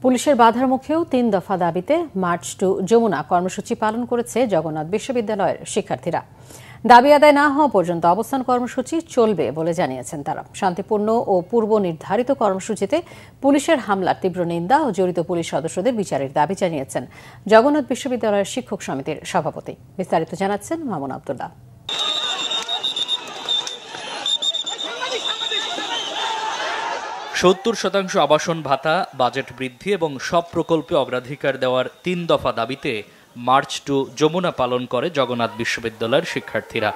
পুলিশের বাধার মুখেও ৩ দফা দাবিতে মার্চ টু যমুনা কর্মসূচি পালন করেছে জগন্নাথ বিশ্ববিদ্যালয়ের শিক্ষার্থীরা। দাবি আদায় না হওয়া পর্যন্ত অবস্থান কর্মসূচি চলবে বলে জানিয়েছেন তারা। শান্তিপূর্ণ ও পূর্ব নির্ধারিত কর্মসূচিতে পুলিশের হামলার তীব্র নিন্দা ও জড়িত পুলিশ সদস্যদের বিচারের দাবি জানিয়েছেন জগন্নাথ বিশ্ববিদ্যালয়ের শিক্ষক সমিতির সভাপতি। বিস্তারিত জানাচ্ছেন মামুন আব্দুল্লাহ। ৭০% আবাসন ভাতা, বাজেট বৃদ্ধি এবং সব প্রকল্পে অগ্রাধিকার দেওয়ার ৩ দফা দাবিতে মার্চ টু যমুনা পালন করে জগন্নাথ বিশ্ববিদ্যালয়ের শিক্ষার্থীরা।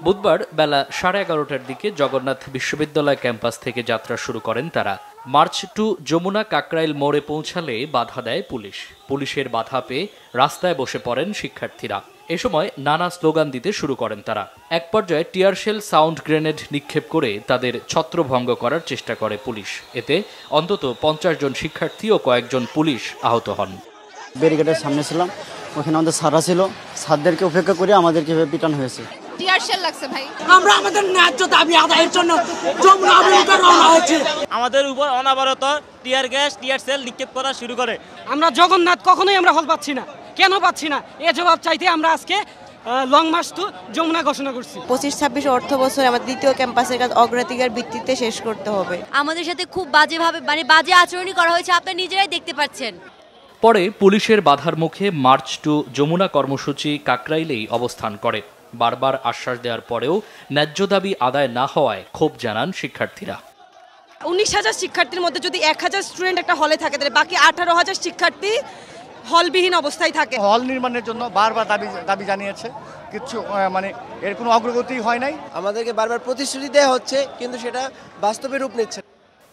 বুধবার বেলা 11:30টার দিকে জগন্নাথ বিশ্ববিদ্যালয় ক্যাম্পাস থেকে যাত্রা শুরু করেন তারা। মার্চ টু যমুনা কাকরাইল মোড়ে পৌঁছালে বাধা দেয় পুলিশ। পুলিশের বাধা পেয়ে রাস্তায় বসে পড়েন শিক্ষার্থীরা। এ সময় নানা স্লোগান দিতে শুরু করেন তারা। এক পর্যায়ে টিয়ারশেল, সাউন্ড গ্রেনেড নিক্ষেপ করে তাদের ছত্রভঙ্গ করার চেষ্টা করে পুলিশ। এতে অন্তত 50 জন শিক্ষার্থী ও কয়েকজন পুলিশ আহত হন। ব্যারিকেডের সামনে ছিলাম, ওখানে আমাদের সাররা ছিল, সারদেরকে উপেক্ষা করে আমাদেরকে পিটানো হয়েছে। টিয়ারশেল লাগছে ভাই। আমরা আমাদের ন্যায্য দাবি আদায়ের জন্য যমুনা অভিমুখে রওনা হয়েছি। আমাদের উপর অনবরত টিয়ার গ্যাস, টিয়ারশেল নিক্ষেপ করা শুরু করে। আমরা জগন্নাথ কখনোই আমরা হল পাচ্ছি না। কেন পাচ্ছি না এ জবাব চাইতে আমরা আজকে লং মার্চ টু যমুনা ঘোষণা করছি। 25-26 অর্থ বছর আমাদের দ্বিতীয় ক্যাম্পাসের কাজ অগ্রাধিকার ভিত্তিতে শেষ করতে হবে। আমাদের সাথে খুব বাজেভাবে বাজে আচরণই করা হয়েছে, আপনারা নিজেরাই দেখতে পাচ্ছেন। পরে পুলিশের বাধার মুখে মার্চ টু যমুনা কর্মসূচি কাকরাইলেই অবস্থান করে। বারবার আশ্বাস দেওয়ার পরেও ন্যায্য দাবি আদায় না হওয়ায় ক্ষোভ জানান শিক্ষার্থীরা। 19,000 শিক্ষার্থীর মধ্যে যদি 1,000 স্টুডেন্ট একটা হলে থাকে, তাহলে বাকি 18,000 শিক্ষার্থী হলবিহীন অবস্থায় থাকে। হল নির্মাণের জন্য বারবার দাবি জানিয়েছে, কিছু এর কোনো অগ্রগতি হয় নাই। আমাদেরকে বারবার প্রতিশ্রুতি দেওয়া হচ্ছে, কিন্তু সেটা বাস্তবে রূপ নিচ্ছে।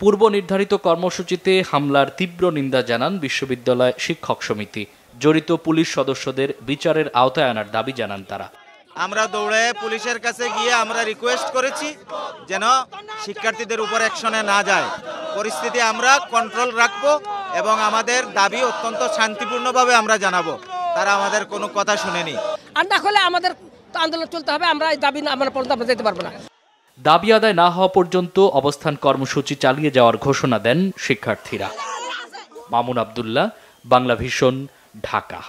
পূর্ব নির্ধারিত কর্মসূচিতে হামলার তীব্র নিন্দা জানান বিশ্ববিদ্যালয় শিক্ষক সমিতি। জড়িত পুলিশ সদস্যদের বিচারের আওতায় আনার দাবি জানান তারা। আমরা দৌড়ে পুলিশের কাছে গিয়ে আমরা রিকোয়েস্ট করেছি যেন শিক্ষার্থীদের উপর অ্যাকশনে না যায়। পরিস্থিতি আমরা কন্ট্রোল রাখবো এবং আমাদের দাবি অত্যন্ত শান্তিপূর্ণভাবে আমরা জানাবো। তারা আমাদের কোনো কথা শুনেনি। আর না হলে আমাদের আন্দোলন চলতে হবে। আমরা এই দাবি না আমরা পর্যন্ত আমরা যেতে পারবো না। দাবি আদায় না হওয়া পর্যন্ত অবস্থান কর্মসূচি চালিয়ে যাওয়ার ঘোষণা দেন শিক্ষার্থীরা। মামুন আব্দুল্লাহ, বাংলা ভিশন, ঢাকা।